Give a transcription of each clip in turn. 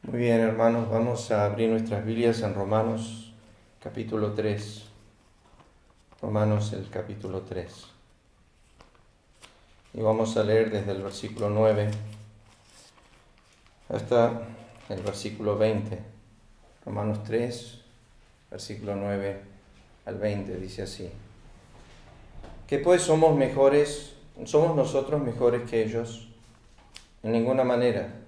Muy bien, hermanos, vamos a abrir nuestras Biblias en Romanos capítulo 3. Romanos el capítulo 3. Y vamos a leer desde el versículo 9 hasta el versículo 20. Romanos 3, versículo 9 al 20, dice así. ¿Qué pues somos mejores? ¿Somos nosotros mejores que ellos? En ninguna manera.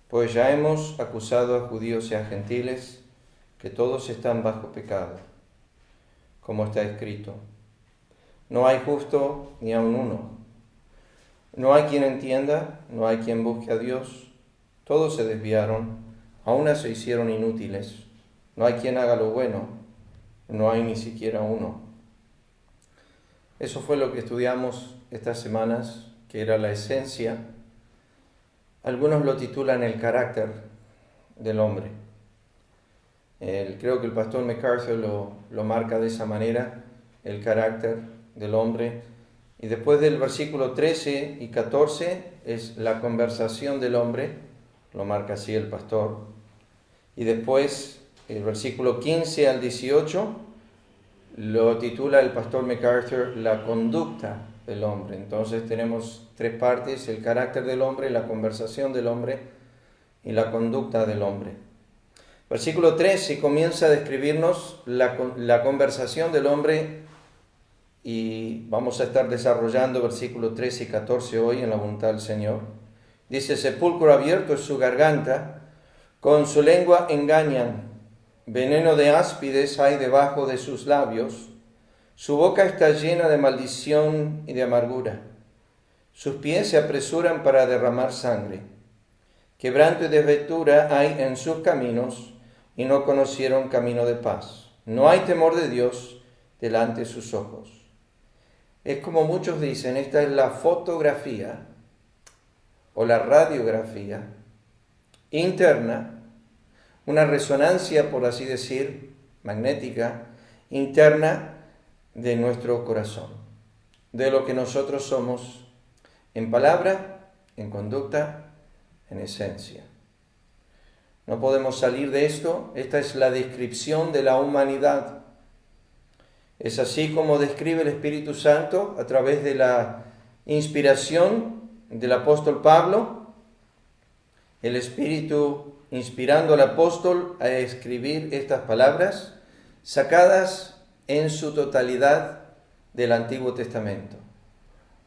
Pues ya hemos acusado a judíos y a gentiles que todos están bajo pecado, como está escrito. No hay justo ni aun uno. No hay quien entienda, no hay quien busque a Dios. Todos se desviaron, a una se hicieron inútiles. No hay quien haga lo bueno, no hay ni siquiera uno. Eso fue lo que estudiamos estas semanas, que era la esencia. Algunos lo titulan el carácter del hombre. Creo que el pastor MacArthur lo marca de esa manera, el carácter del hombre. Y después del versículo 13 y 14 es la conversación del hombre, lo marca así el pastor. Y después el versículo 15 al 18 lo titula el pastor MacArthur la conducta del hombre. Entonces tenemos tres partes: el carácter del hombre, la conversación del hombre y la conducta del hombre. Versículo 13 comienza a describirnos la conversación del hombre y vamos a estar desarrollando versículos 13 y 14 hoy en la voluntad del Señor. Dice: sepulcro abierto es su garganta, con su lengua engañan, veneno de áspides hay debajo de sus labios, su boca está llena de maldición y de amargura, sus pies se apresuran para derramar sangre, quebranto y desventura hay en sus caminos, y no conocieron camino de paz. No hay temor de Dios delante de sus ojos. Es como muchos dicen, esta es la fotografía o la radiografía interna, una resonancia, por así decir, magnética, interna de nuestro corazón, de lo que nosotros somos en palabra, en conducta, en esencia. No podemos salir de esto. Esta es la descripción de la humanidad. Es así como describe el Espíritu Santo a través de la inspiración del apóstol Pablo. El Espíritu inspirando al apóstol a escribir estas palabras, sacadas en su totalidad del Antiguo Testamento.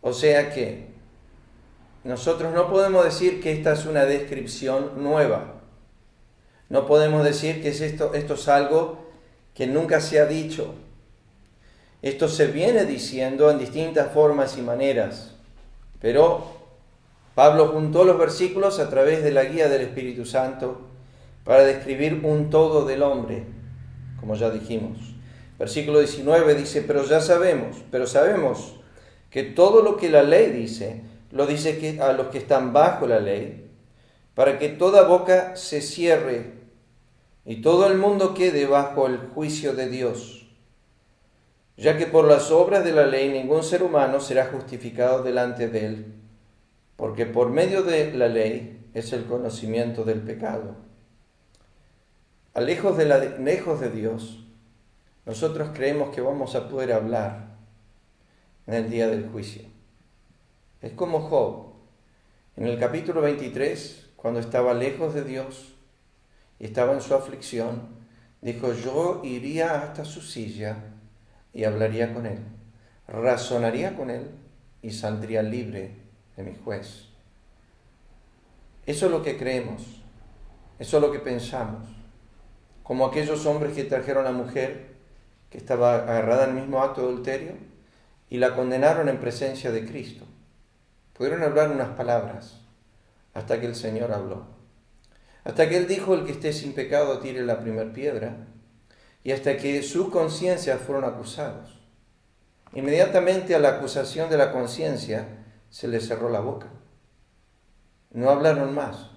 O sea que nosotros no podemos decir que esta es una descripción nueva. No podemos decir que esto es algo que nunca se ha dicho. Esto se viene diciendo en distintas formas y maneras, pero Pablo juntó los versículos a través de la guía del Espíritu Santo para describir un todo del hombre, como ya dijimos. Versículo 19 dice: pero sabemos que todo lo que la ley dice, lo dice que a los que están bajo la ley, para que toda boca se cierre y todo el mundo quede bajo el juicio de Dios, ya que por las obras de la ley ningún ser humano será justificado delante de él, porque por medio de la ley es el conocimiento del pecado. Lejos de Dios, nosotros creemos que vamos a poder hablar en el día del juicio. Es como Job, en el capítulo 23, cuando estaba lejos de Dios y estaba en su aflicción, dijo: yo iría hasta su silla y hablaría con él, razonaría con él y saldría libre de mi juez. Eso es lo que creemos, eso es lo que pensamos. Como aquellos hombres que trajeron a la mujer que estaba agarrada en el mismo acto de adulterio y la condenaron en presencia de Cristo. Pudieron hablar unas palabras hasta que el Señor habló. Hasta que Él dijo: el que esté sin pecado tire la primera piedra. Y hasta que sus conciencias fueron acusados. Inmediatamente a la acusación de la conciencia se les cerró la boca. No hablaron más.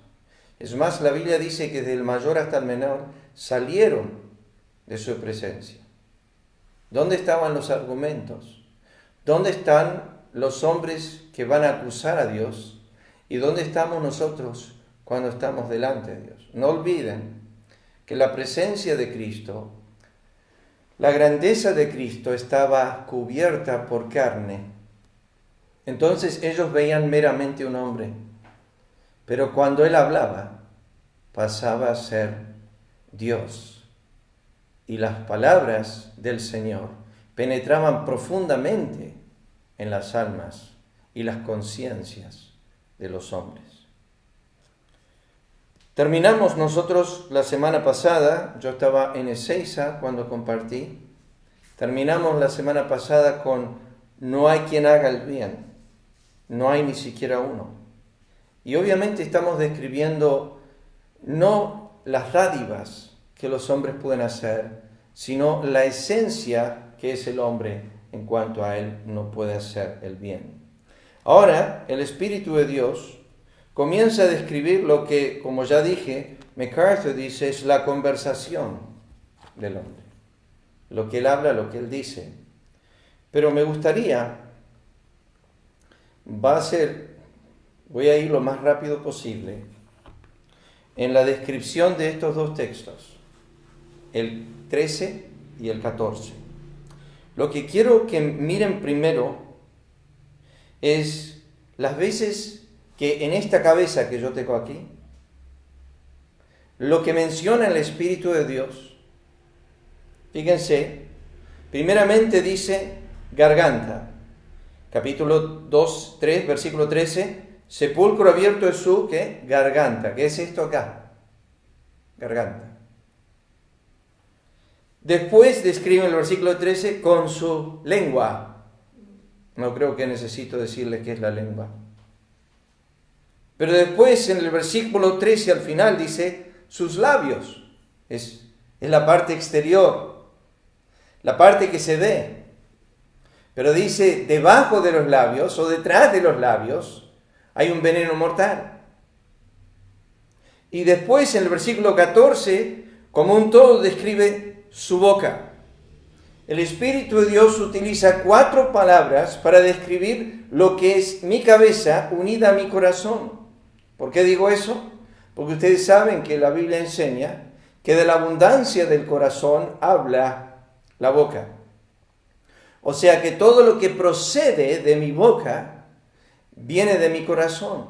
Es más, la Biblia dice que del mayor hasta el menor salieron de su presencia. ¿Dónde estaban los argumentos? ¿Dónde están los hombres que van a acusar a Dios? ¿Y dónde estamos nosotros cuando estamos delante de Dios. No olviden que la presencia de Cristo, la grandeza de Cristo estaba cubierta por carne. Entonces ellos veían meramente un hombre, pero cuando Él hablaba, pasaba a ser Dios. Y las palabras del Señor penetraban profundamente en las almas y las conciencias de los hombres. Terminamos nosotros la semana pasada, yo estaba en Ezeiza cuando compartí, terminamos la semana pasada con no hay quien haga el bien, no hay ni siquiera uno. Y obviamente estamos describiendo no las dádivas que los hombres pueden hacer, sino la esencia que es el hombre en cuanto a él no puede hacer el bien. Ahora, el Espíritu de Dios comienza a describir lo que, como ya dije, MacArthur dice es la conversación del hombre. Lo que él habla, lo que él dice. Pero me gustaría, voy a ir lo más rápido posible en la descripción de estos dos textos, el 13 y el 14. Lo que quiero que miren primero es las veces que en esta cabeza que yo tengo aquí, lo que menciona el Espíritu de Dios, fíjense, primeramente dice garganta, capítulo 2, 3, versículo 13, sepulcro abierto es su, ¿qué? Garganta. ¿Qué es esto acá? Garganta. Después describe en el versículo 13 con su lengua. No creo que necesito decirles qué es la lengua. Pero después en el versículo 13 al final dice sus labios. Es la parte exterior, la parte que se ve. Pero dice debajo de los labios o detrás de los labios hay un veneno mortal. Y después en el versículo 14, como un todo, describe su boca. El Espíritu de Dios utiliza 4 palabras para describir lo que es mi cabeza unida a mi corazón. ¿Por qué digo eso? Porque ustedes saben que la Biblia enseña que de la abundancia del corazón habla la boca. O sea que todo lo que procede de mi boca viene de mi corazón.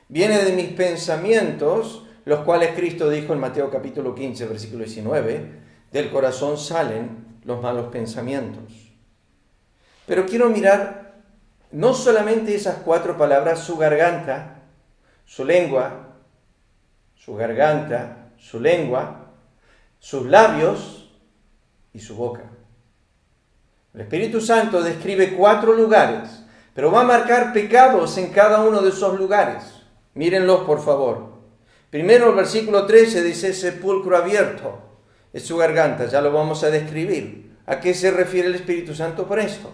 Viene de mis pensamientos, los cuales Cristo dijo en Mateo capítulo 15, versículo 19, del corazón salen los malos pensamientos. Pero quiero mirar no solamente esas 4 palabras, su garganta, su lengua, su garganta, su lengua, sus labios y su boca. El Espíritu Santo describe 4 lugares, pero va a marcar pecados en cada uno de esos lugares. Mírenlos, por favor. Primero, el versículo 13 dice sepulcro abierto. Es su garganta, ya lo vamos a describir. ¿A qué se refiere el Espíritu Santo por esto?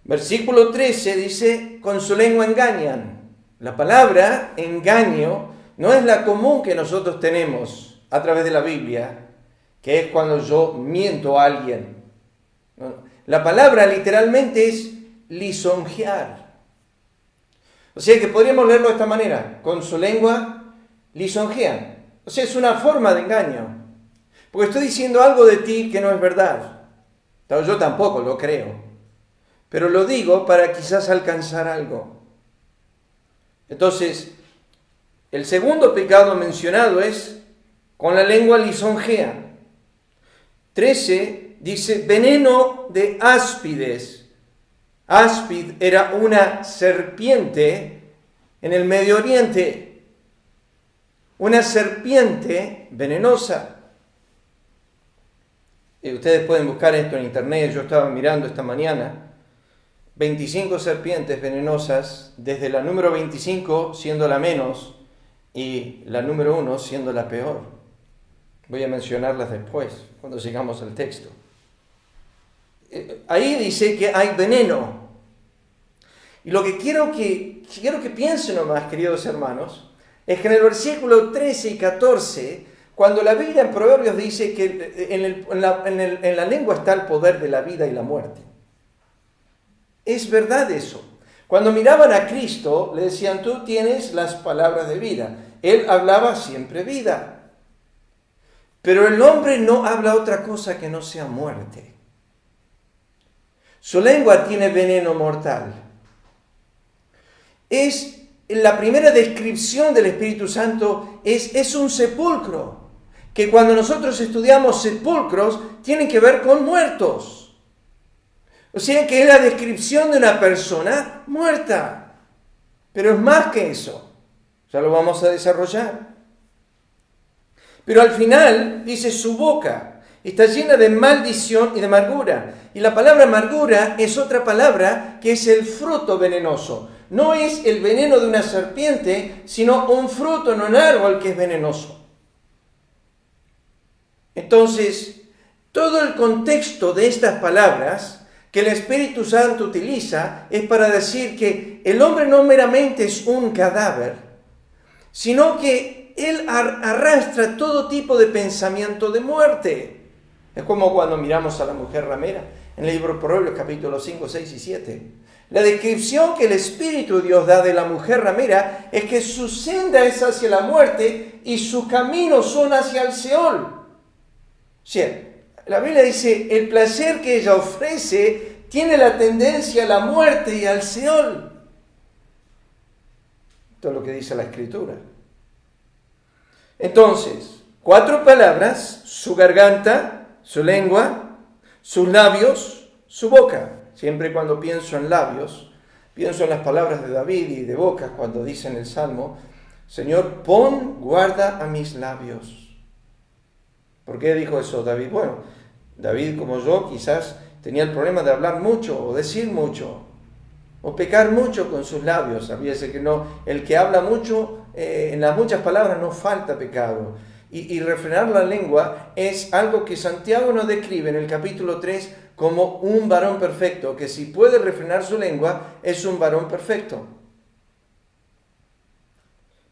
Versículo 13 dice, con su lengua engañan. La palabra engaño no es la común que nosotros tenemos a través de la Biblia, que es cuando yo miento a alguien. La palabra literalmente es lisonjear. O sea que podríamos leerlo de esta manera, con su lengua lisonjean. O sea, es una forma de engaño. Porque estoy diciendo algo de ti que no es verdad. Yo tampoco lo creo. Pero lo digo para quizás alcanzar algo. Entonces, el segundo pecado mencionado es con la lengua lisonjean. 13 dice veneno de áspides. Áspid era una serpiente en el Medio Oriente. Una serpiente venenosa. Y ustedes pueden buscar esto en internet, yo estaba mirando esta mañana. 25 serpientes venenosas, desde la número 25 siendo la menos y la número 1 siendo la peor. Voy a mencionarlas después, cuando llegamos al texto. Ahí dice que hay veneno. Y lo que quiero que piensen nomás, queridos hermanos, es que en el versículo 13 y 14, cuando la Biblia en Proverbios dice que en la lengua está el poder de la vida y la muerte. Es verdad eso, Cuando miraban a Cristo, le decían, tú tienes las palabras de vida. Él hablaba siempre vida. Pero el hombre no habla otra cosa que no sea muerte. Su lengua tiene veneno mortal. La primera descripción del Espíritu Santo es un sepulcro. Que cuando nosotros estudiamos sepulcros, tienen que ver con muertos. O sea que es la descripción de una persona muerta. Pero es más que eso. Ya lo vamos a desarrollar. Pero al final dice su boca está llena de maldición y de amargura. Y la palabra amargura es otra palabra que es el fruto venenoso. No es el veneno de una serpiente, sino un fruto en un árbol que es venenoso. Entonces, todo el contexto de estas palabras que el Espíritu Santo utiliza es para decir que el hombre no meramente es un cadáver, sino que él arrastra todo tipo de pensamiento de muerte. Es como cuando miramos a la mujer ramera en el libro de Proverbios capítulo 5, 6 y 7. La descripción que el Espíritu de Dios da de la mujer ramera es que su senda es hacia la muerte y sus caminos son hacia el Seol. Sí, la Biblia dice, el placer que ella ofrece tiene la tendencia a la muerte y al Seol. Esto es lo que dice la Escritura. Entonces, 4 palabras: su garganta, su lengua, sus labios, su boca. Siempre cuando pienso en labios, pienso en las palabras de David y de boca cuando dice en el Salmo, Señor, pon guarda a mis labios. ¿Por qué dijo eso David? Bueno, David, como yo, quizás tenía el problema de hablar mucho o decir mucho o pecar mucho con sus labios. Sabíase que no, el que habla mucho, en las muchas palabras no falta pecado. Y refrenar la lengua es algo que Santiago nos describe en el capítulo 3 como un varón perfecto, que si puede refrenar su lengua es un varón perfecto.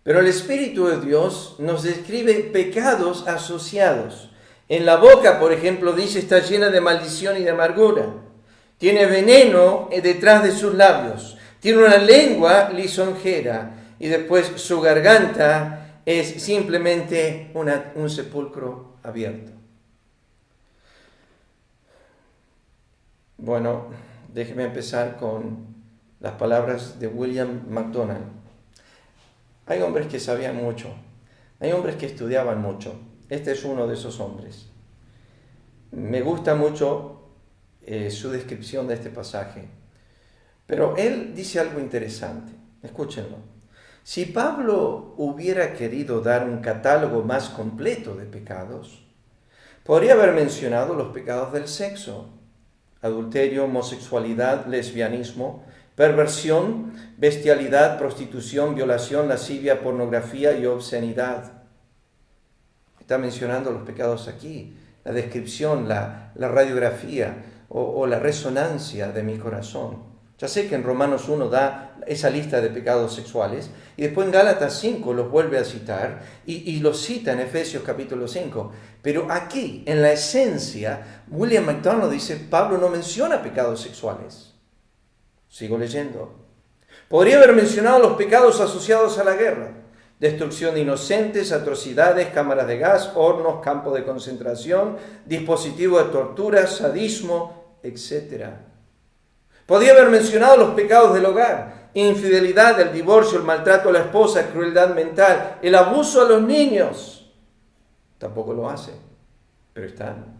Pero el Espíritu de Dios nos describe pecados asociados. En la boca, por ejemplo, dice, está llena de maldición y de amargura. Tiene veneno detrás de sus labios. Tiene una lengua lisonjera. Y después su garganta es simplemente un sepulcro abierto. Bueno, déjeme empezar con las palabras de William MacDonald. Hay hombres que sabían mucho, hay hombres que estudiaban mucho. Este es uno de esos hombres. Me gusta mucho su descripción de este pasaje, pero él dice algo interesante. Escúchenlo. Si Pablo hubiera querido dar un catálogo más completo de pecados, podría haber mencionado los pecados del sexo: adulterio, homosexualidad, lesbianismo, perversión, bestialidad, prostitución, violación, lascivia, pornografía y obscenidad. Está mencionando los pecados aquí, la descripción, la radiografía o la resonancia de mi corazón. Ya sé que en Romanos 1 da esa lista de pecados sexuales y después en Gálatas 5 los vuelve a citar y los cita en Efesios capítulo 5. Pero aquí, en la esencia, William MacDonald dice, Pablo no menciona pecados sexuales. Sigo leyendo. Podría haber mencionado los pecados asociados a la guerra: destrucción de inocentes, atrocidades, cámaras de gas, hornos, campos de concentración, dispositivos de tortura, sadismo, etc. Podría haber mencionado los pecados del hogar: infidelidad, el divorcio, el maltrato a la esposa, crueldad mental, el abuso a los niños. Tampoco lo hace, pero están.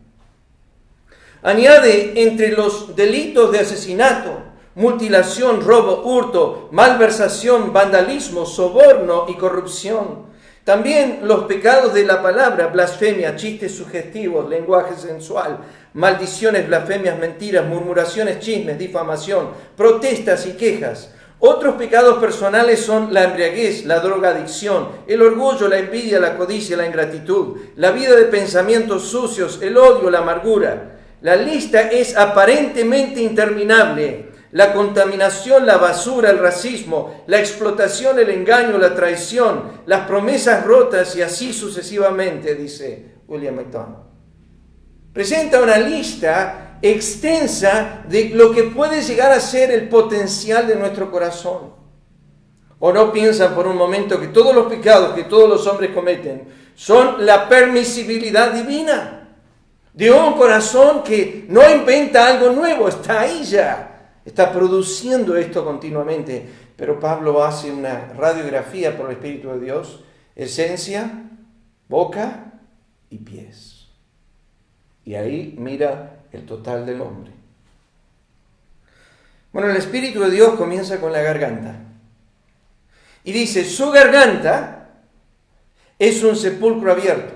Añade entre los delitos de asesinato, mutilación, robo, hurto, malversación, vandalismo, soborno y corrupción. También los pecados de la palabra: blasfemia, chistes sugestivos, lenguaje sensual, maldiciones, blasfemias, mentiras, murmuraciones, chismes, difamación, protestas y quejas. Otros pecados personales son la embriaguez, la drogadicción, el orgullo, la envidia, la codicia, la ingratitud, la vida de pensamientos sucios, el odio, la amargura. La lista es aparentemente interminable. La contaminación, la basura, el racismo, la explotación, el engaño, la traición, las promesas rotas y así sucesivamente, dice William MacDonald. Presenta una lista extensa de lo que puede llegar a ser el potencial de nuestro corazón. ¿O no piensan por un momento que todos los pecados que todos los hombres cometen son la permisibilidad divina? De un corazón que no inventa algo nuevo, está ahí ya, está produciendo esto continuamente. Pero Pablo hace una radiografía por el Espíritu de Dios, esencia, boca y pies. Y ahí mira el total del hombre. Bueno, el Espíritu de Dios comienza con la garganta. Y dice, su garganta es un sepulcro abierto.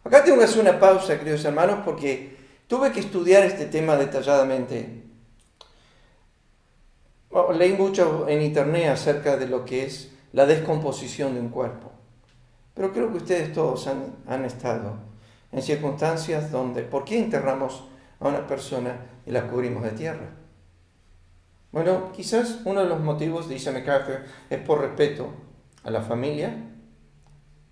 Acá tengo que hacer una pausa, queridos hermanos, porque tuve que estudiar este tema detalladamente. Leí mucho en internet acerca de lo que es la descomposición de un cuerpo. Pero creo que ustedes todos han estado en circunstancias donde, ¿por qué enterramos a una persona y la cubrimos de tierra? Bueno, quizás uno de los motivos, dice MacArthur, es por respeto a la familia,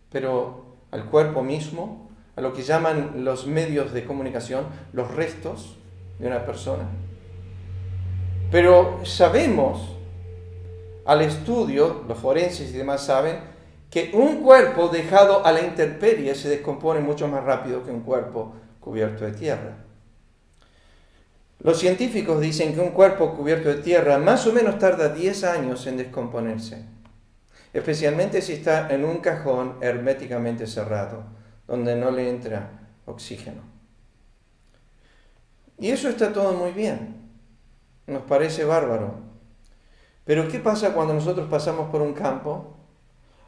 pero al cuerpo mismo, a lo que llaman los medios de comunicación, los restos de una persona. Pero sabemos, al estudio, los forenses y demás saben, que un cuerpo dejado a la intemperie se descompone mucho más rápido que un cuerpo cubierto de tierra. Los científicos dicen que un cuerpo cubierto de tierra más o menos tarda 10 años en descomponerse, especialmente si está en un cajón herméticamente cerrado, donde no le entra oxígeno. Y eso está todo muy bien, nos parece bárbaro. Pero ¿qué pasa cuando nosotros pasamos por un campo?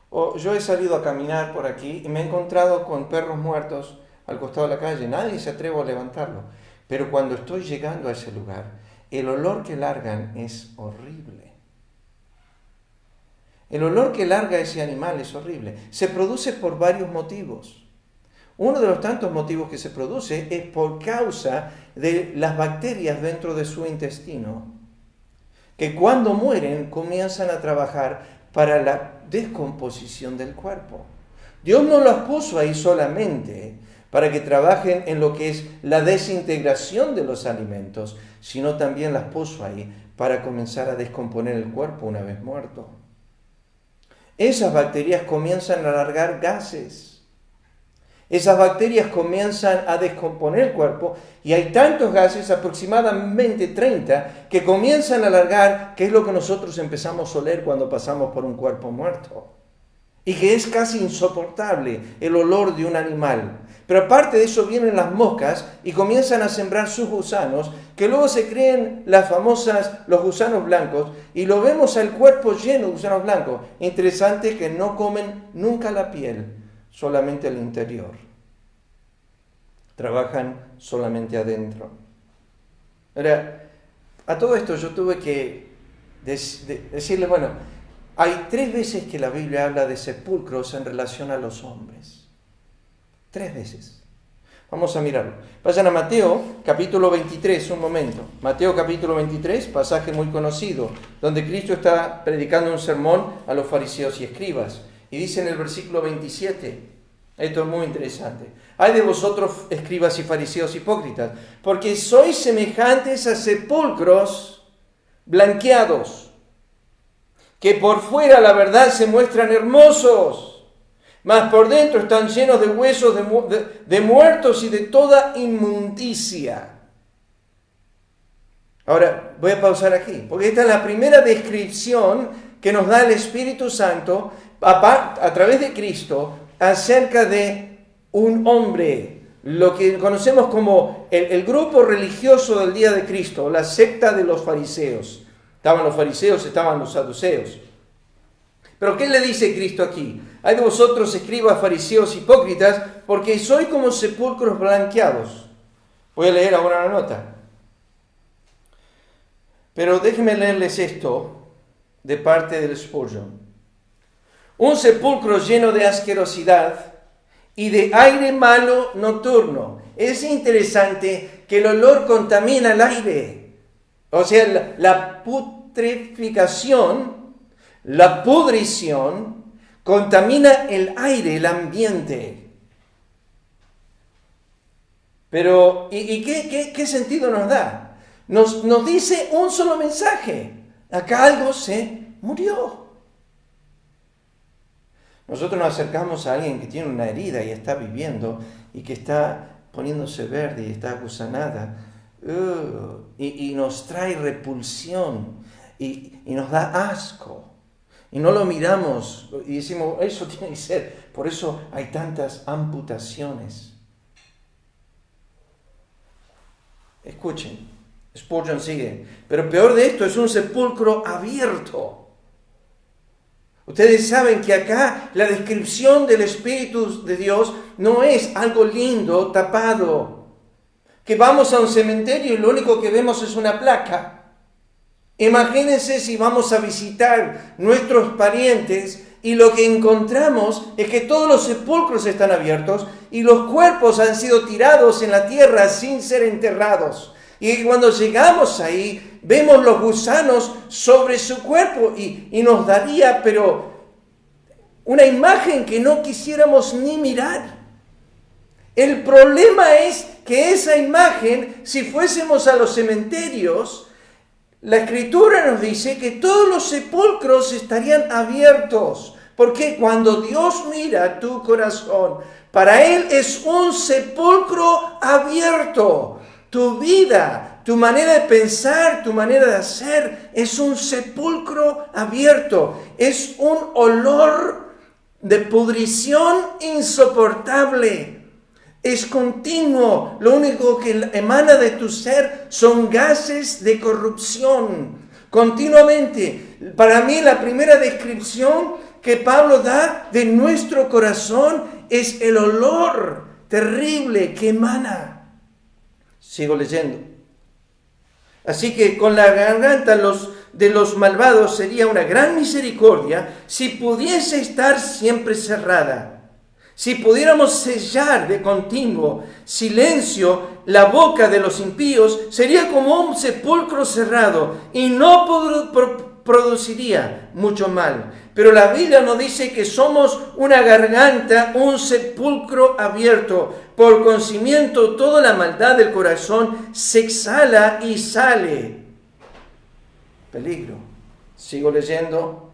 O yo he salido a caminar por aquí y me he encontrado con perros muertos al costado de la calle. Nadie se atreve a levantarlo. Pero cuando estoy llegando a ese lugar, el olor que largan es horrible. El olor que larga ese animal es horrible. Se produce por varios motivos. Uno de los tantos motivos que se produce es por causa de las bacterias dentro de su intestino, que cuando mueren comienzan a trabajar para la descomposición del cuerpo. Dios no los puso ahí solamente para que trabajen en lo que es la desintegración de los alimentos, sino también las puso ahí para comenzar a descomponer el cuerpo una vez muerto. Esas bacterias comienzan a largar gases. Esas bacterias comienzan a descomponer el cuerpo y hay tantos gases, aproximadamente 30, que comienzan a largar, que es lo que nosotros empezamos a oler cuando pasamos por un cuerpo muerto. Y que es casi insoportable el olor de un animal. Pero aparte de eso vienen las moscas y comienzan a sembrar sus gusanos, que luego se creen los gusanos blancos, y lo vemos al cuerpo lleno de gusanos blancos. Interesante que no comen nunca la piel, solamente el interior. Trabajan solamente adentro. Ahora, a todo esto yo tuve que decirle, bueno, hay 3 veces que la Biblia habla de sepulcros en relación a los hombres. 3 veces. Vamos a mirarlo. Vayan a Mateo capítulo 23, un momento. Mateo capítulo 23, pasaje muy conocido, donde Cristo está predicando un sermón a los fariseos y escribas. Y dice en el versículo 27, esto es muy interesante: ay de vosotros, escribas y fariseos hipócritas, porque sois semejantes a sepulcros blanqueados, que por fuera la verdad se muestran hermosos, mas por dentro están llenos de huesos de muertos y de toda inmundicia. Ahora, voy a pausar aquí, porque esta es la primera descripción que nos da el Espíritu Santo a través de Cristo acerca de un hombre, lo que conocemos como el grupo religioso del día de Cristo, la secta de los fariseos. Estaban los fariseos, estaban los saduceos. Pero ¿qué le dice Cristo aquí? Hay de vosotros, escribas, fariseos, hipócritas, porque sois como sepulcros blanqueados. Voy a leer ahora la nota. Pero déjenme leerles esto de parte del Spurgeon. Un sepulcro lleno de asquerosidad y de aire malo nocturno. Es interesante que el olor contamina el aire. O sea, la putrefacción, la pudrición, contamina el aire, el ambiente. Pero, ¿y qué sentido nos da? Nos dice un solo mensaje. Acá algo se murió. Nosotros nos acercamos a alguien que tiene una herida y está viviendo y que está poniéndose verde y está agusanada. Y nos trae repulsión y nos da asco. Y no lo miramos y decimos, eso tiene que ser. Por eso hay tantas amputaciones. Escuchen, Spurgeon sigue. Pero peor de esto es un sepulcro abierto. Ustedes saben que acá la descripción del Espíritu de Dios no es algo lindo, tapado. Que vamos a un cementerio y lo único que vemos es una placa. Imagínense si vamos a visitar nuestros parientes y lo que encontramos es que todos los sepulcros están abiertos y los cuerpos han sido tirados en la tierra sin ser enterrados. Y cuando llegamos ahí, vemos los gusanos sobre su cuerpo y nos daría, pero una imagen que no quisiéramos ni mirar. El problema es que esa imagen, si fuésemos a los cementerios, la Escritura nos dice que todos los sepulcros estarían abiertos. Porque cuando Dios mira tu corazón, para Él es un sepulcro abierto. Tu vida, tu manera de pensar, tu manera de hacer, es un sepulcro abierto. Es un olor de pudrición insoportable. Es continuo. Lo único que emana de tu ser son gases de corrupción. Continuamente. Para mí la primera descripción que Pablo da de nuestro corazón es el olor terrible que emana. Sigo leyendo. Así que con la garganta de los malvados sería una gran misericordia si pudiese estar siempre cerrada. Si pudiéramos sellar de continuo silencio la boca de los impíos, sería como un sepulcro cerrado y no produciría mucho mal. Pero la Biblia nos dice que somos una garganta, un sepulcro abierto. Por consiguiente, toda la maldad del corazón se exhala y sale. Peligro. Sigo leyendo.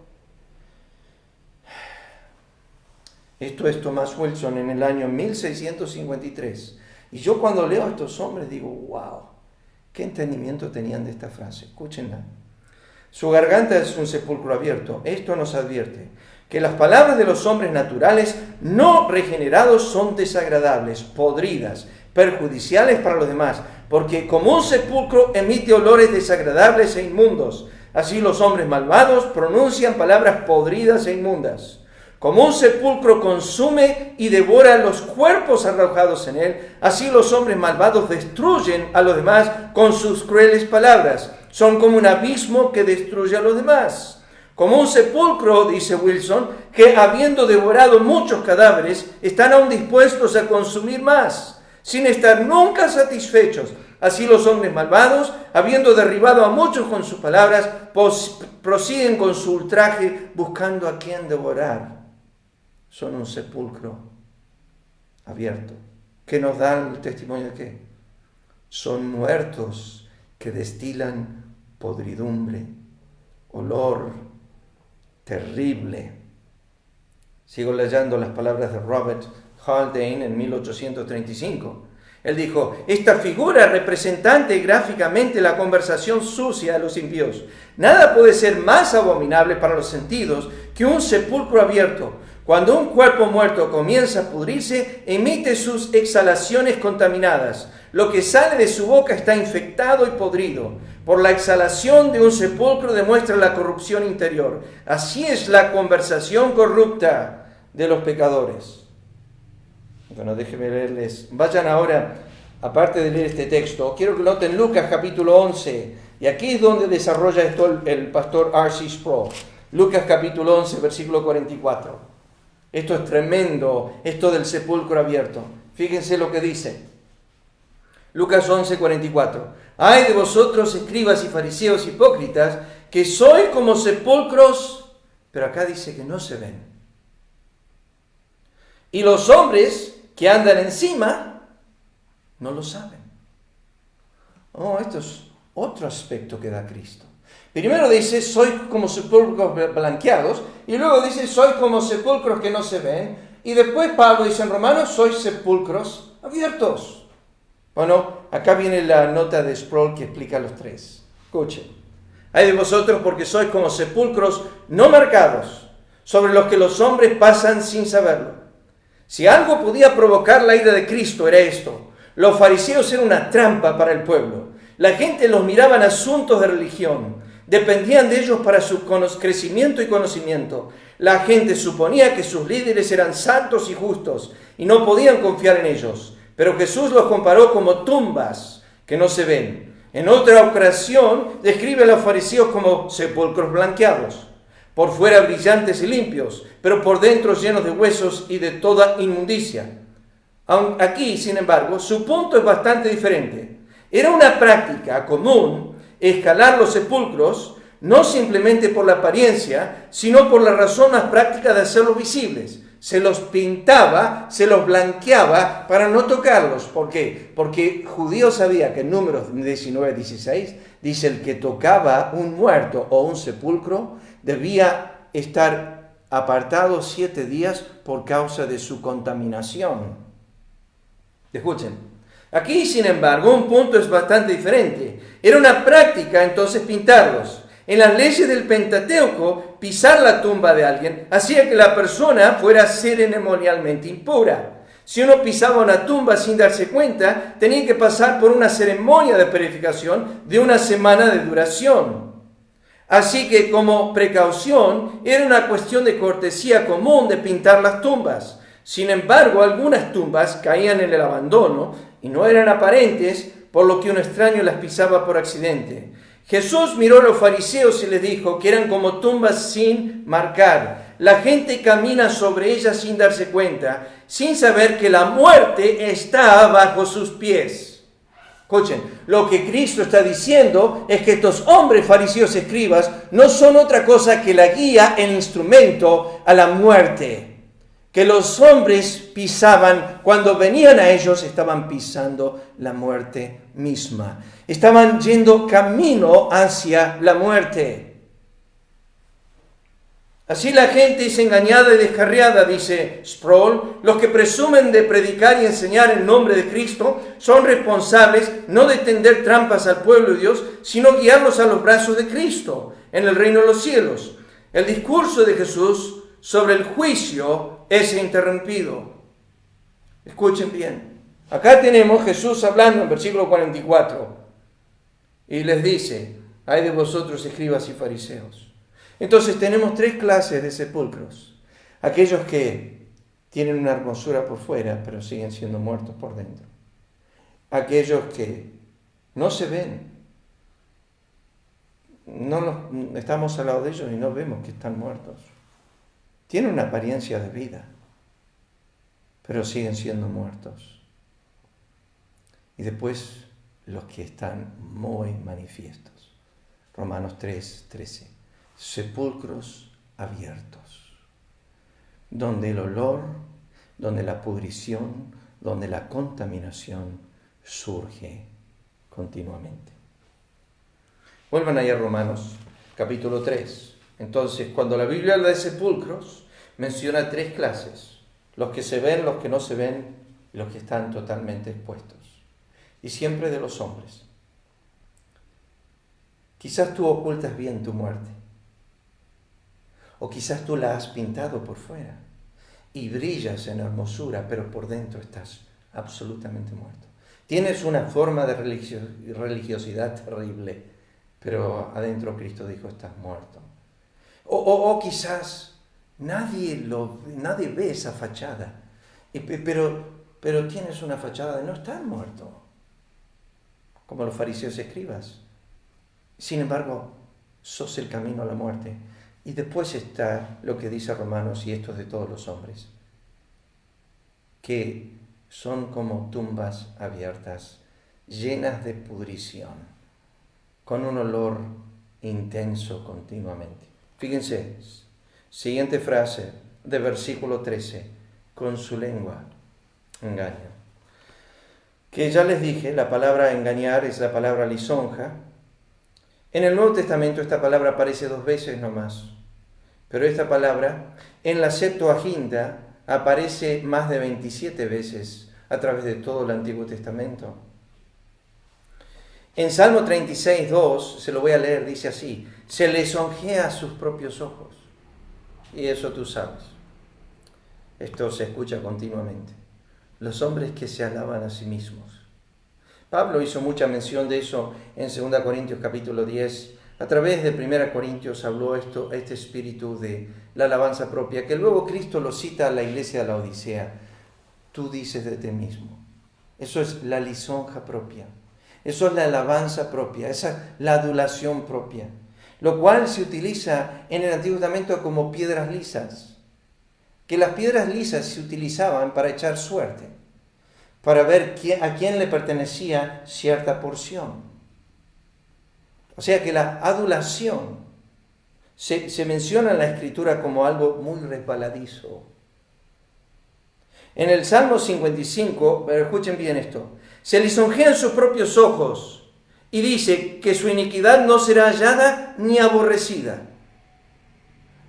Esto es Thomas Wilson en el año 1653. Y yo cuando leo a estos hombres digo, wow, qué entendimiento tenían de esta frase. Escúchenla. Su garganta es un sepulcro abierto. Esto nos advierte que las palabras de los hombres naturales no regenerados son desagradables, podridas, perjudiciales para los demás, porque como un sepulcro emite olores desagradables e inmundos, así los hombres malvados pronuncian palabras podridas e inmundas. Como un sepulcro consume y devora los cuerpos arrojados en él, así los hombres malvados destruyen a los demás con sus crueles palabras. Son como un abismo que destruye a los demás. Como un sepulcro, dice Wilson, que habiendo devorado muchos cadáveres, están aún dispuestos a consumir más, sin estar nunca satisfechos. Así los hombres malvados, habiendo derribado a muchos con sus palabras, prosiguen con su ultraje buscando a quien devorar. Son un sepulcro abierto. ¿Qué nos da el testimonio de qué? Son muertos que destilan podridumbre, olor terrible. Sigo leyendo las palabras de Robert Haldane en 1835. Él dijo, esta figura representante gráficamente la conversación sucia de los impíos. Nada puede ser más abominable para los sentidos que un sepulcro abierto. Cuando un cuerpo muerto comienza a pudrirse, emite sus exhalaciones contaminadas. Lo que sale de su boca está infectado y podrido. Por la exhalación de un sepulcro demuestra la corrupción interior. Así es la conversación corrupta de los pecadores. Bueno, déjenme leerles. Vayan ahora, aparte de leer este texto, quiero que noten Lucas capítulo 11. Y aquí es donde desarrolla esto el pastor R.C. Sproul. Lucas capítulo 11, versículo 44. Esto es tremendo, esto del sepulcro abierto. Fíjense lo que dice. Lucas 11, 44. Ay de vosotros, escribas y fariseos hipócritas, que sois como sepulcros, pero acá dice que no se ven. Y los hombres que andan encima no lo saben. Oh, esto es otro aspecto que da Cristo. Primero dice, soy como sepulcros blanqueados, y luego dice, soy como sepulcros que no se ven, y después Pablo dice en Romanos, soy sepulcros abiertos. Bueno, acá viene la nota de Sproul que explica los tres. Escuchen. Hay de vosotros porque sois como sepulcros no marcados, sobre los que los hombres pasan sin saberlo. Si algo podía provocar la ira de Cristo era esto. Los fariseos eran una trampa para el pueblo. La gente los miraba en asuntos de religión. Dependían de ellos para su crecimiento y conocimiento. La gente suponía que sus líderes eran santos y justos y no podían confiar en ellos. Pero Jesús los comparó como tumbas que no se ven. En otra ocasión describe a los fariseos como sepulcros blanqueados, por fuera brillantes y limpios, pero por dentro llenos de huesos y de toda inmundicia. Aquí, sin embargo, su punto es bastante diferente. Era una práctica común escalar los sepulcros, no simplemente por la apariencia, sino por la razón más práctica de hacerlos visibles. Se los pintaba, se los blanqueaba para no tocarlos. ¿Por qué? Porque judío sabía que en Números 19:16 dice el que tocaba un muerto o un sepulcro debía estar apartado 7 días por causa de su contaminación. Escuchen, aquí sin embargo un punto es bastante diferente. Era una práctica entonces pintarlos. En las leyes del Pentateuco, pisar la tumba de alguien hacía que la persona fuera ceremonialmente impura. Si uno pisaba una tumba sin darse cuenta, tenía que pasar por una ceremonia de purificación de 1 semana de duración. Así que como precaución, era una cuestión de cortesía común de pintar las tumbas. Sin embargo, algunas tumbas caían en el abandono y no eran aparentes, por lo que un extraño las pisaba por accidente. Jesús miró a los fariseos y les dijo que eran como tumbas sin marcar. La gente camina sobre ellas sin darse cuenta, sin saber que la muerte está bajo sus pies. Escuchen, lo que Cristo está diciendo es que estos hombres fariseos escribas no son otra cosa que la guía, el instrumento a la muerte. Que los hombres pisaban, cuando venían a ellos, estaban pisando la muerte misma. Estaban yendo camino hacia la muerte. Así la gente es engañada y descarriada, dice Sproul. Los que presumen de predicar y enseñar en nombre de Cristo son responsables no de tender trampas al pueblo de Dios, sino guiarlos a los brazos de Cristo en el reino de los cielos. El discurso de Jesús sobre el juicio es interrumpido. Escuchen bien. Acá tenemos Jesús hablando en versículo 44 y les dice, ay de vosotros escribas y fariseos. Entonces tenemos 3 clases de sepulcros. Aquellos que tienen una hermosura por fuera, pero siguen siendo muertos por dentro. Aquellos que no se ven. Estamos al lado de ellos y no vemos que están muertos. Tienen una apariencia de vida, pero siguen siendo muertos. Y después los que están muy manifiestos. Romanos 3:13. Sepulcros abiertos, donde el olor, donde la pudrición, donde la contaminación surge continuamente. Vuelvan ahí a Romanos capítulo 3. Entonces, cuando la Biblia habla de sepulcros, menciona 3 clases. Los que se ven, los que no se ven y los que están totalmente expuestos. Y siempre de los hombres. Quizás tú ocultas bien tu muerte. O quizás tú la has pintado por fuera. Y brillas en hermosura, pero por dentro estás absolutamente muerto. Tienes una forma de religiosidad terrible, pero adentro Cristo dijo, estás muerto. O quizás nadie ve esa fachada, pero tienes una fachada de no estar muerto, como los fariseos escribas. Sin embargo, sos el camino a la muerte. Y después está lo que dice Romanos, y esto es de todos los hombres, que son como tumbas abiertas, llenas de pudrición, con un olor intenso continuamente. Fíjense, siguiente frase de versículo 13, con su lengua engaña. que ya les dije, la palabra engañar es la palabra lisonja. En el Nuevo Testamento esta palabra aparece 2 veces nomás, pero esta palabra en la Septuaginta aparece más de 27 veces a través de todo el Antiguo Testamento. En Salmo 36:2, se lo voy a leer, dice así: se lisonjea a sus propios ojos. Y eso tú sabes. Esto se escucha continuamente. Los hombres que se alaban a sí mismos. Pablo hizo mucha mención de eso en 2 Corintios capítulo 10. A través de 1 Corintios habló este espíritu de la alabanza propia, que luego Cristo lo cita a la iglesia de la Odisea. Tú dices de ti mismo. Eso es la lisonja propia. Eso es la alabanza propia. Esa es la adulación propia. Lo cual se utiliza en el Antiguo Testamento como piedras lisas. Que las piedras lisas se utilizaban para echar suerte, para ver a quién le pertenecía cierta porción. O sea que la adulación se menciona en la Escritura como algo muy resbaladizo. En el Salmo 55, pero escuchen bien esto, se lisonjean sus propios ojos y dice que su iniquidad no será hallada ni aborrecida.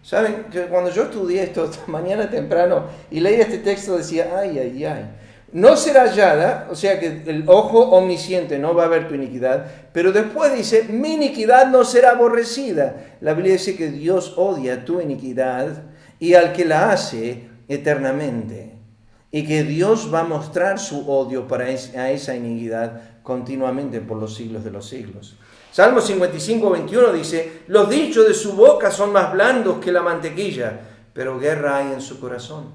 ¿Saben? Que cuando yo estudié esto esta mañana temprano y leía este texto decía, ay, ay, ay. No será hallada, o sea que el ojo omnisciente no va a ver tu iniquidad, pero después dice, mi iniquidad no será aborrecida. La Biblia dice que Dios odia tu iniquidad y al que la hace eternamente. Y que Dios va a mostrar su odio a esa iniquidad continuamente por los siglos de los siglos. Salmo 55:21 dice, los dichos de su boca son más blandos que la mantequilla, pero guerra hay en su corazón.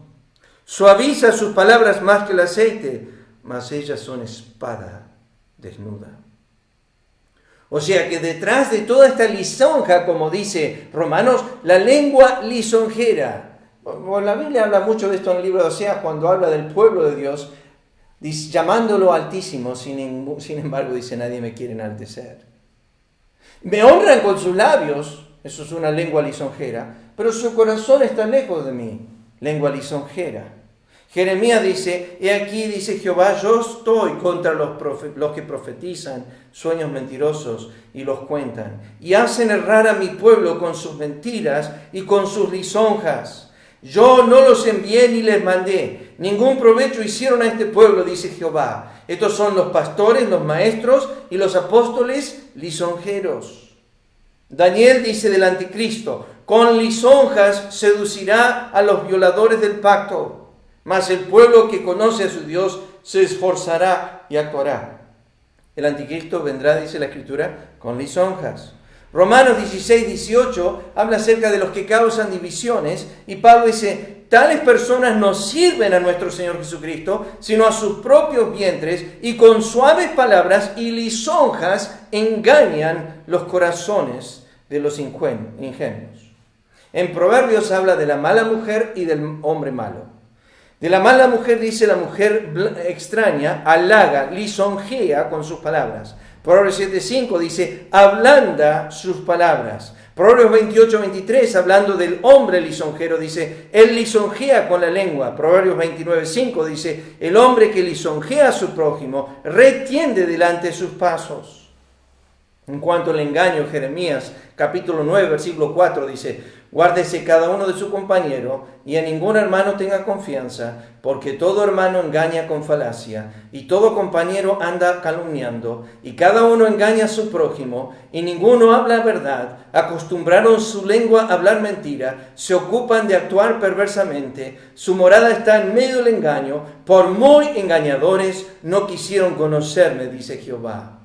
Suaviza sus palabras más que el aceite, mas ellas son espada desnuda. O sea que detrás de toda esta lisonja, como dice Romanos, la lengua lisonjera. La Biblia habla mucho de esto en el libro de Oseas cuando habla del pueblo de Dios, llamándolo altísimo, sin embargo dice, nadie me quiere enaltecer. Me honran con sus labios, eso es una lengua lisonjera, pero su corazón está lejos de mí, lengua lisonjera. Jeremías dice, he aquí, dice Jehová, yo estoy contra los que profetizan sueños mentirosos y los cuentan, y hacen errar a mi pueblo con sus mentiras y con sus lisonjas. Yo no los envié ni les mandé, ningún provecho hicieron a este pueblo, dice Jehová. Estos son los pastores, los maestros y los apóstoles lisonjeros. Daniel dice del anticristo, con lisonjas seducirá a los violadores del pacto, mas el pueblo que conoce a su Dios se esforzará y actuará. El anticristo vendrá, dice la Escritura, con lisonjas. Romanos 16:18 habla acerca de los que causan divisiones y Pablo dice, tales personas no sirven a nuestro Señor Jesucristo, sino a sus propios vientres y con suaves palabras y lisonjas engañan los corazones de los ingenuos. En Proverbios habla de la mala mujer y del hombre malo. De la mala mujer dice la mujer extraña, halaga, lisonjea con sus palabras. Proverbios 7:5 dice, ablanda sus palabras. Proverbios 28:23, hablando del hombre lisonjero, dice, él lisonjea con la lengua. Proverbios 29:5 dice, el hombre que lisonjea a su prójimo retiende delante sus pasos. En cuanto al engaño, Jeremías capítulo 9, versículo 4 dice, guárdese cada uno de su compañero y a ningún hermano tenga confianza, porque todo hermano engaña con falacia y todo compañero anda calumniando y cada uno engaña a su prójimo y ninguno habla verdad. Acostumbraron su lengua a hablar mentira, se ocupan de actuar perversamente, su morada está en medio del engaño, por muy engañadores no quisieron conocerme, dice Jehová.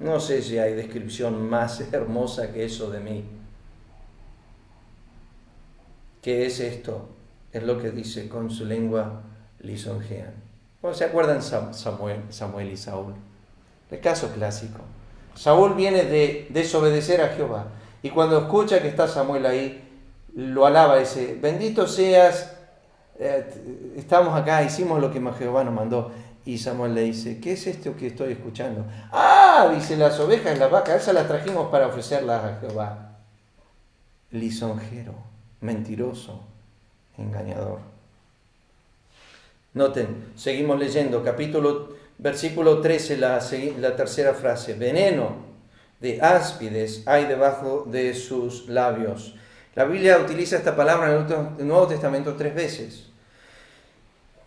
No sé si hay descripción más hermosa que eso de mí. ¿Qué es esto? Es lo que dice, con su lengua lisonjean. ¿O se acuerdan Samuel y Saúl? El caso clásico. Saúl viene de desobedecer a Jehová. Y cuando escucha que está Samuel ahí, lo alaba y dice, bendito seas, estamos acá, hicimos lo que Jehová nos mandó. Y Samuel le dice, ¿qué es esto que estoy escuchando? Ah, dice, las ovejas y las vacas, esas las trajimos para ofrecerlas a Jehová. Lisonjero, mentiroso, engañador. Noten, seguimos leyendo, capítulo Versículo 13, la tercera frase. Veneno de áspides hay debajo de sus labios. La Biblia utiliza esta palabra en el Nuevo Testamento 3 veces.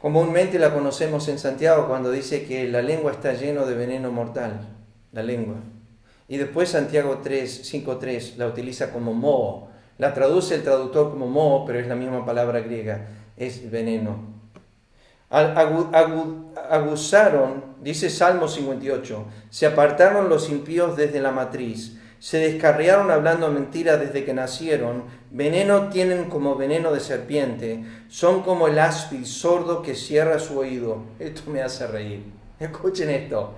Comúnmente la conocemos en Santiago cuando dice que la lengua está llena de veneno mortal. La lengua. Y después Santiago 5:3 la utiliza como moho. La traduce el traductor como moho, pero es la misma palabra griega. Es veneno. Aguzaron, dice Salmo 58, se apartaron los impíos desde la matriz, se descarriaron hablando mentira desde que nacieron, veneno tienen como veneno de serpiente, son como el áspid sordo que cierra su oído. Esto me hace reír. Escuchen esto,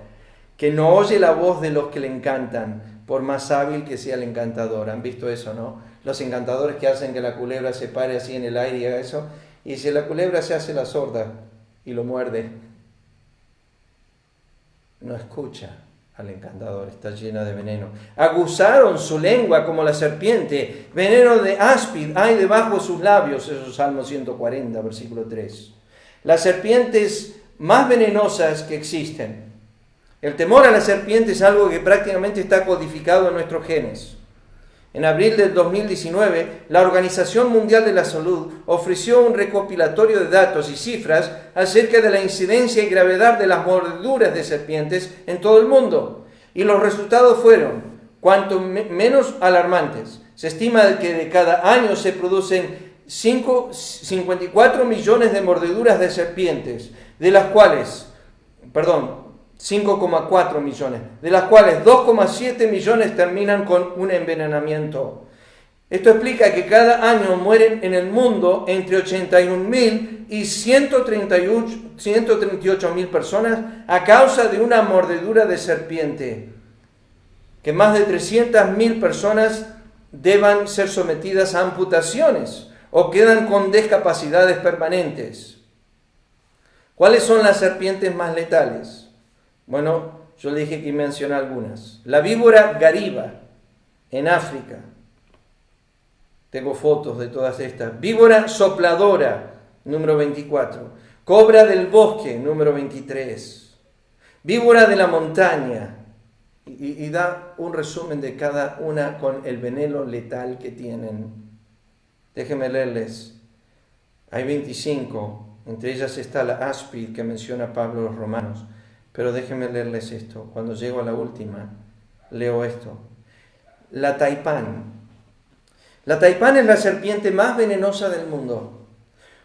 que no oye la voz de los que le encantan, por más hábil que sea el encantador. ¿Han visto eso, no? Los encantadores que hacen que la culebra se pare así en el aire y haga eso, y si la culebra se hace la sorda y lo muerde, no escucha al encantador, está llena de veneno. Aguzaron su lengua como la serpiente, veneno de áspid hay debajo de sus labios. Eso es Salmo 140, versículo 3. Las serpientes más venenosas que existen. El temor a la serpiente es algo que prácticamente está codificado en nuestros genes. En abril del 2019, la Organización Mundial de la Salud ofreció un recopilatorio de datos y cifras acerca de la incidencia y gravedad de las mordeduras de serpientes en todo el mundo. Y los resultados fueron cuanto menos alarmantes. Se estima que de cada año se producen 54 millones de mordeduras de serpientes, de las cuales, 5,4 millones, de las cuales 2,7 millones terminan con un envenenamiento. Esto explica que cada año mueren en el mundo entre 81.000 y 138.000 personas a causa de una mordedura de serpiente. Que más de 300.000 personas deban ser sometidas a amputaciones o quedan con discapacidades permanentes. ¿Cuáles son las serpientes más letales? Bueno, yo le dije que mencioné algunas. La víbora gariba, en África. Tengo fotos de todas estas. Víbora sopladora, número 24. Cobra del bosque, número 23. Víbora de la montaña. Y da un resumen de cada una con el veneno letal que tienen. Déjenme leerles. Hay 25. Entre ellas está la áspid que menciona Pablo a los romanos. Pero déjenme leerles esto. Cuando llego a la última, leo esto. La taipán. La taipán es la serpiente más venenosa del mundo.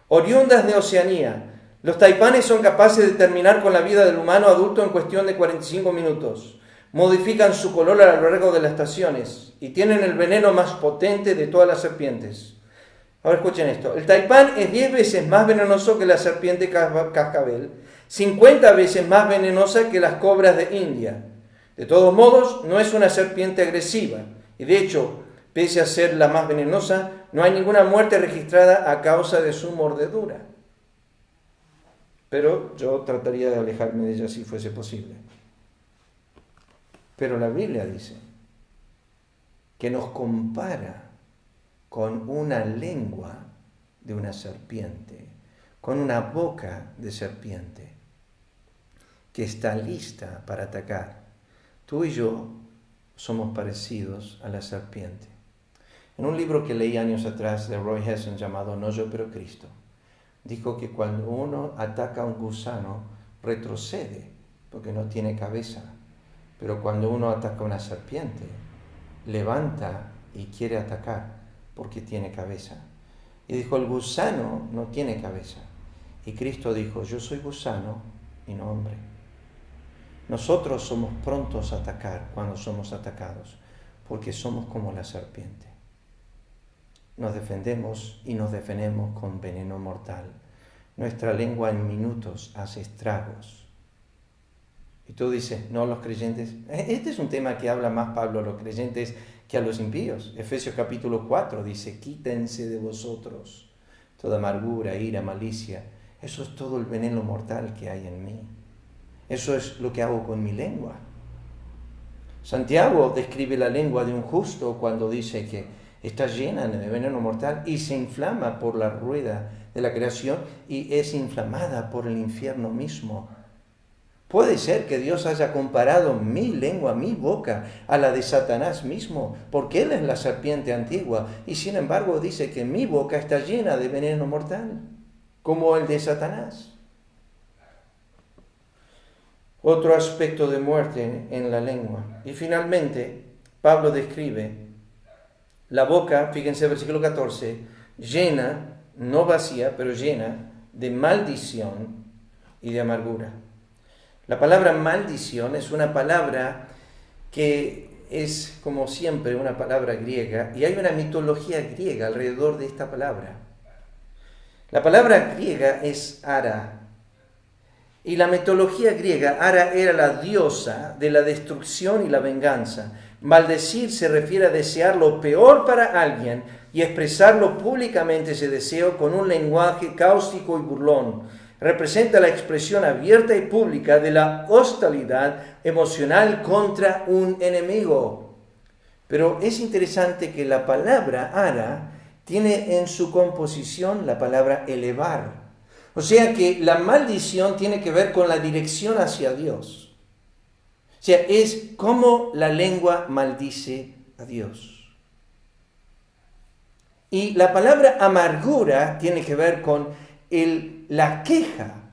Oriundas de Oceanía, los taipanes son capaces de terminar con la vida del humano adulto en cuestión de 45 minutos. Modifican su color a lo largo de las estaciones y tienen el veneno más potente de todas las serpientes. Ahora escuchen esto. El taipán es 10 veces más venenoso que la serpiente cascabel, 50 veces más venenosa que las cobras de India. De todos modos, no es una serpiente agresiva. Y de hecho, pese a ser la más venenosa, no hay ninguna muerte registrada a causa de su mordedura. Pero yo trataría de alejarme de ella si fuese posible. Pero la Biblia dice que nos compara con una lengua de una serpiente, con una boca de serpiente, que está lista para atacar. Tú y yo somos parecidos a la serpiente. En un libro que leí años atrás de Roy Hession llamado No yo pero Cristo, dijo que cuando uno ataca a un gusano, retrocede porque no tiene cabeza. Pero cuando uno ataca a una serpiente, levanta y quiere atacar porque tiene cabeza. Y dijo, el gusano no tiene cabeza. Y Cristo dijo, yo soy gusano y no hombre. Nosotros somos prontos a atacar cuando somos atacados, porque somos como la serpiente. Nos defendemos y nos defendemos con veneno mortal. Nuestra lengua en minutos hace estragos. Y tú dices, no, los creyentes. Este es un tema que habla más Pablo a los creyentes que a los impíos. Efesios capítulo 4 dice, quítense de vosotros toda amargura, ira, malicia. Eso es todo el veneno mortal que hay en mí. Eso es lo que hago con mi lengua. Santiago describe la lengua de un justo cuando dice que está llena de veneno mortal y se inflama por la rueda de la creación y es inflamada por el infierno mismo. Puede ser que Dios haya comparado mi lengua, mi boca, a la de Satanás mismo, porque él es la serpiente antigua, y sin embargo dice que mi boca está llena de veneno mortal, como el de Satanás. Otro aspecto de muerte en la lengua. Y finalmente, Pablo describe la boca, fíjense versículo 14, llena, no vacía, pero llena de maldición y de amargura. La palabra maldición es una palabra que es, como siempre, una palabra griega, y hay una mitología griega alrededor de esta palabra. La palabra griega es Ara, y la mitología griega, Ara era la diosa de la destrucción y la venganza. Maldecir se refiere a desear lo peor para alguien y expresarlo públicamente ese deseo con un lenguaje cáustico y burlón. Representa la expresión abierta y pública de la hostilidad emocional contra un enemigo. Pero es interesante que la palabra Ara tiene en su composición la palabra elevar. O sea que la maldición tiene que ver con la dirección hacia Dios. O sea, es como la lengua maldice a Dios. Y la palabra amargura tiene que ver con la queja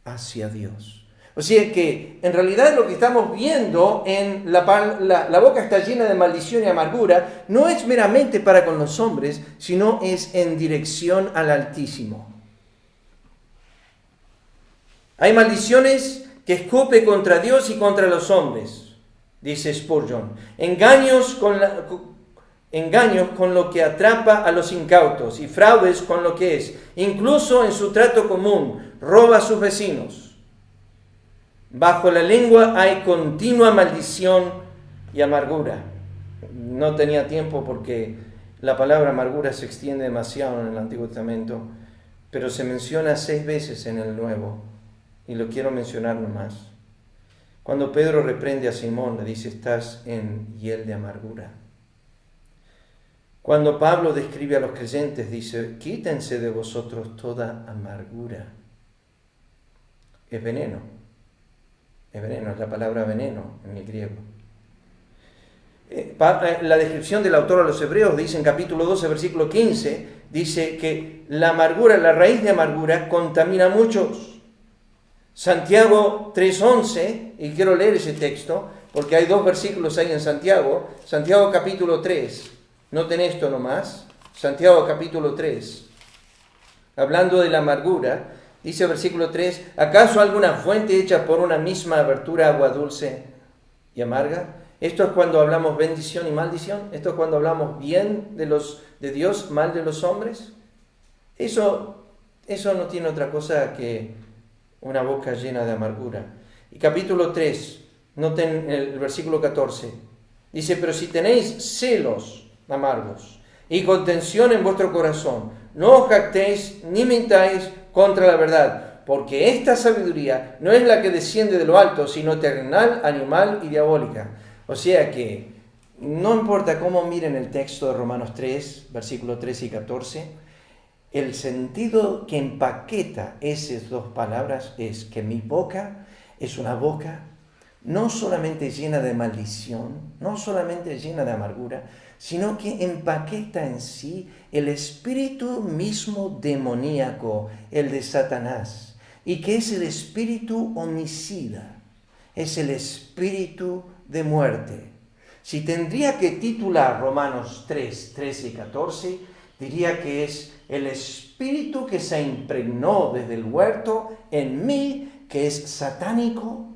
hacia Dios. O sea que en realidad lo que estamos viendo en la boca está llena de maldición y amargura, no es meramente para con los hombres, sino es en dirección al Altísimo. Hay maldiciones que escupe contra Dios y contra los hombres, dice Spurgeon. Engaños con lo que atrapa a los incautos y fraudes con lo que es. Incluso en su trato común, roba a sus vecinos. Bajo la lengua hay continua maldición y amargura. No tenía tiempo porque la palabra amargura se extiende demasiado en el Antiguo Testamento, pero se menciona 6 veces en el Nuevo. Y lo quiero mencionar nomás. Cuando Pedro reprende a Simón, le dice, estás en hiel de amargura. Cuando Pablo describe a los creyentes, dice, quítense de vosotros toda amargura. Es veneno. Es veneno, es la palabra veneno en el griego. La descripción del autor a los Hebreos dice en capítulo 12, versículo 15, dice que la amargura, la raíz de amargura, contamina a muchos. Santiago 3:11, y quiero leer ese texto, porque hay 2 versículos ahí en Santiago. Santiago capítulo 3, noten esto nomás. Santiago capítulo 3, hablando de la amargura, dice versículo 3, ¿acaso alguna fuente hecha por una misma abertura agua dulce y amarga? Esto es cuando hablamos bendición y maldición. Esto es cuando hablamos bien de Dios, mal de los hombres. Eso no tiene otra cosa que una boca llena de amargura. Y capítulo 3, noten el versículo 14, dice, pero si tenéis celos amargos y contención en vuestro corazón, no os jactéis ni mintáis contra la verdad, porque esta sabiduría no es la que desciende de lo alto, sino terrenal, animal y diabólica. O sea que no importa cómo miren el texto de Romanos 3, versículos 13 y 14, el sentido que empaqueta esas 2 palabras es que mi boca es una boca no solamente llena de maldición, no solamente llena de amargura, sino que empaqueta en sí el espíritu mismo demoníaco, el de Satanás, y que es el espíritu homicida, es el espíritu de muerte. Si tendría que titular Romanos 3, 13 y 14, diría que es el espíritu que se impregnó desde el huerto en mí, que es satánico,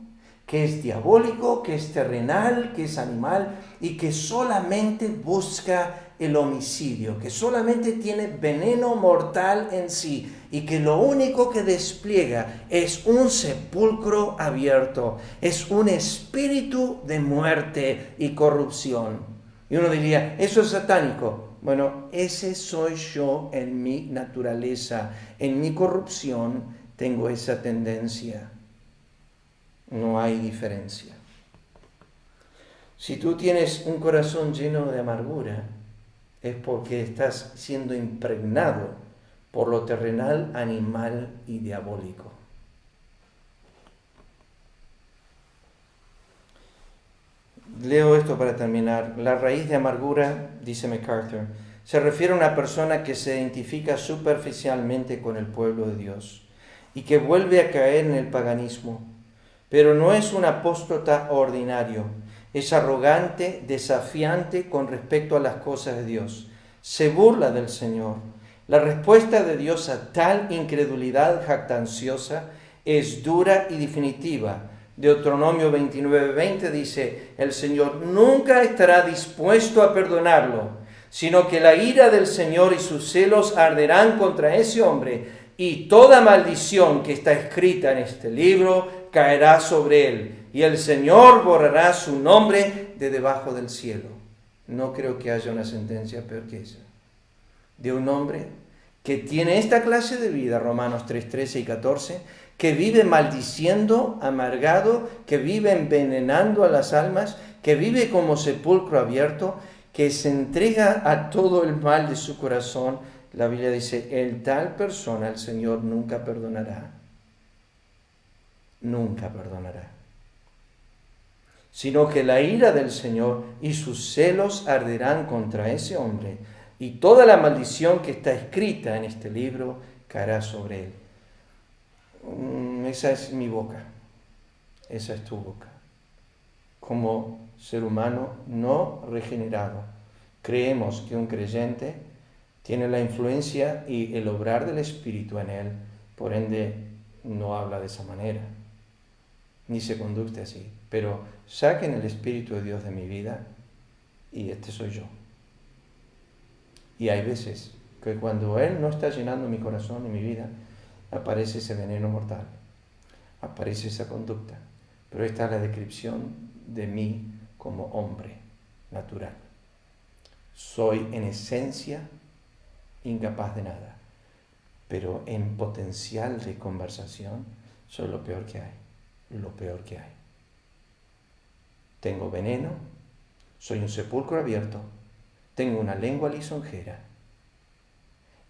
que es diabólico, que es terrenal, que es animal y que solamente busca el homicidio, que solamente tiene veneno mortal en sí y que lo único que despliega es un sepulcro abierto, es un espíritu de muerte y corrupción. Y uno diría, ¿eso es satánico? Bueno, ese soy yo en mi naturaleza, en mi corrupción tengo esa tendencia. No hay diferencia. Si tú tienes un corazón lleno de amargura, es porque estás siendo impregnado por lo terrenal, animal y diabólico. Leo esto para terminar. La raíz de amargura, dice MacArthur, se refiere a una persona que se identifica superficialmente con el pueblo de Dios y que vuelve a caer en el paganismo, pero no es un apóstata ordinario, es arrogante, desafiante con respecto a las cosas de Dios, se burla del Señor. La respuesta de Dios a tal incredulidad jactanciosa es dura y definitiva. Deuteronomio 29:20 dice, el Señor nunca estará dispuesto a perdonarlo, sino que la ira del Señor y sus celos arderán contra ese hombre, y toda maldición que está escrita en este libro caerá sobre él, y el Señor borrará su nombre de debajo del cielo. No creo que haya una sentencia peor que esa, de un hombre que tiene esta clase de vida, Romanos 3:13 y 14, que vive maldiciendo, amargado, que vive envenenando a las almas, que vive como sepulcro abierto, que se entrega a todo el mal de su corazón. La Biblia dice, el tal persona el Señor nunca perdonará. Nunca perdonará. Sino que la ira del Señor y sus celos arderán contra ese hombre, y toda la maldición que está escrita en este libro caerá sobre él. Esa es mi boca, esa es tu boca. Como ser humano no regenerado, creemos que un creyente tiene la influencia y el obrar del Espíritu en él, por ende no habla de esa manera, ni se conduce así. Pero saquen el Espíritu de Dios de mi vida y este soy yo. Y hay veces que cuando Él no está llenando mi corazón y mi vida, aparece ese veneno mortal, aparece esa conducta. Pero esta es la descripción de mí como hombre natural. Soy en esencia incapaz de nada, pero en potencial de conversación soy lo peor que hay, lo peor que hay. Tengo veneno, soy un sepulcro abierto, tengo una lengua lisonjera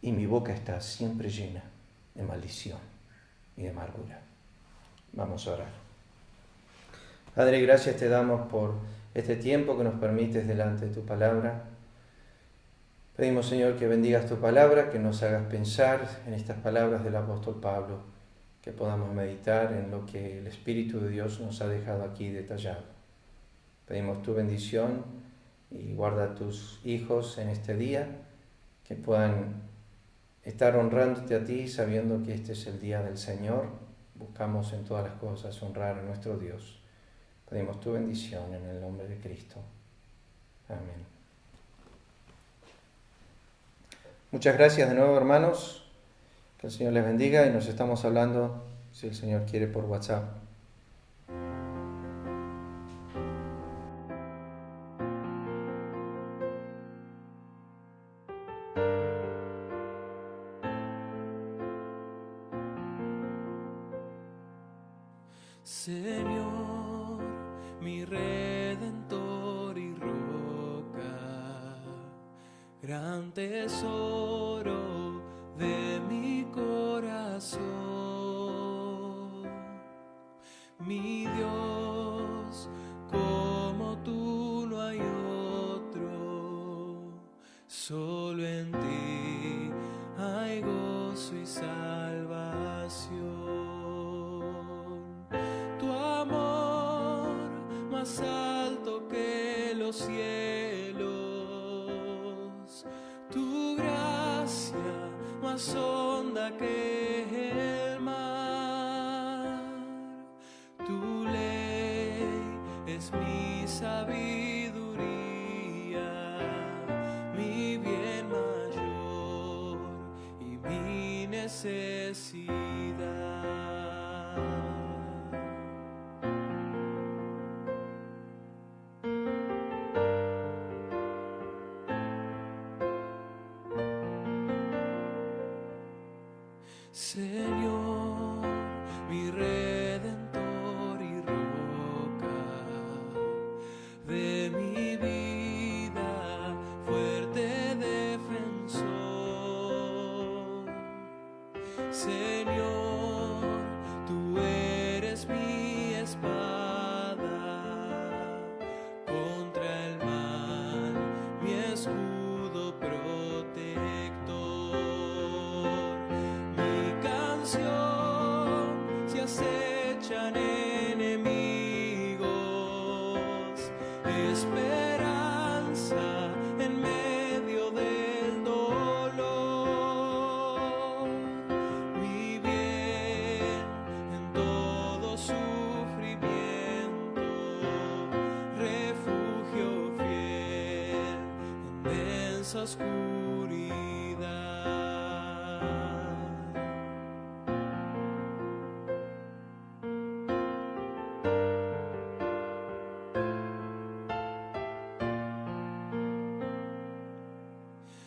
y mi boca está siempre llena de maldición y de amargura. Vamos a orar. Padre, gracias te damos por este tiempo que nos permites delante de tu palabra. Pedimos, Señor, que bendigas tu palabra, que nos hagas pensar en estas palabras del apóstol Pablo, que podamos meditar en lo que el Espíritu de Dios nos ha dejado aquí detallado. Pedimos tu bendición y guarda a tus hijos en este día, que puedan estar honrándote a ti, sabiendo que este es el día del Señor. Buscamos en todas las cosas honrar a nuestro Dios. Pedimos tu bendición en el nombre de Cristo. Amén. Muchas gracias de nuevo, hermanos. Que el Señor les bendiga y nos estamos hablando, si el Señor quiere, por WhatsApp. Señor, mi Redentor y roca, gran tesoro de mi corazón, mi Dios, como tú no hay otro, solo en ti hay gozo y salvación. Más alto que los cielos, tu gracia más honda que el mar, tu ley es mi sabiduría, mi bien mayor y mi necesidad. Señor, mi Redentor y roca de mi vida, fuerte defensor. Señor, tú eres mi espada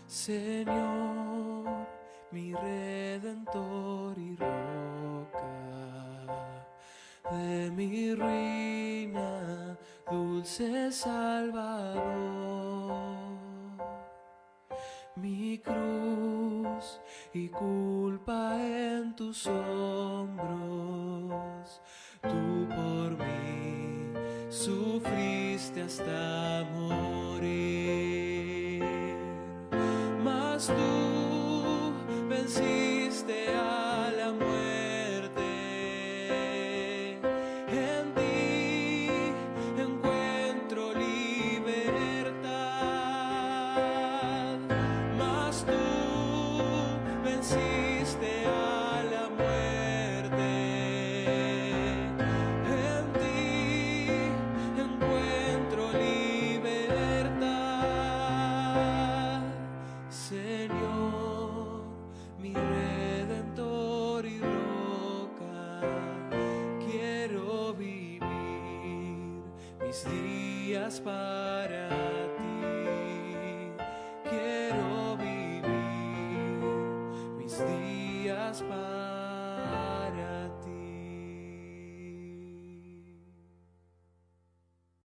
Señor, mi Redentor y roca, de mi ruina, dulce Salvador. Mi cruz y culpa en tus hombros, tú por mí sufriste hasta morir. Mas tú venciste a la muerte, en ti encuentro libertad. Mas tú venciste a la muerte, en ti encuentro libertad. Señor, mi Redentor y roca, quiero vivir mis días para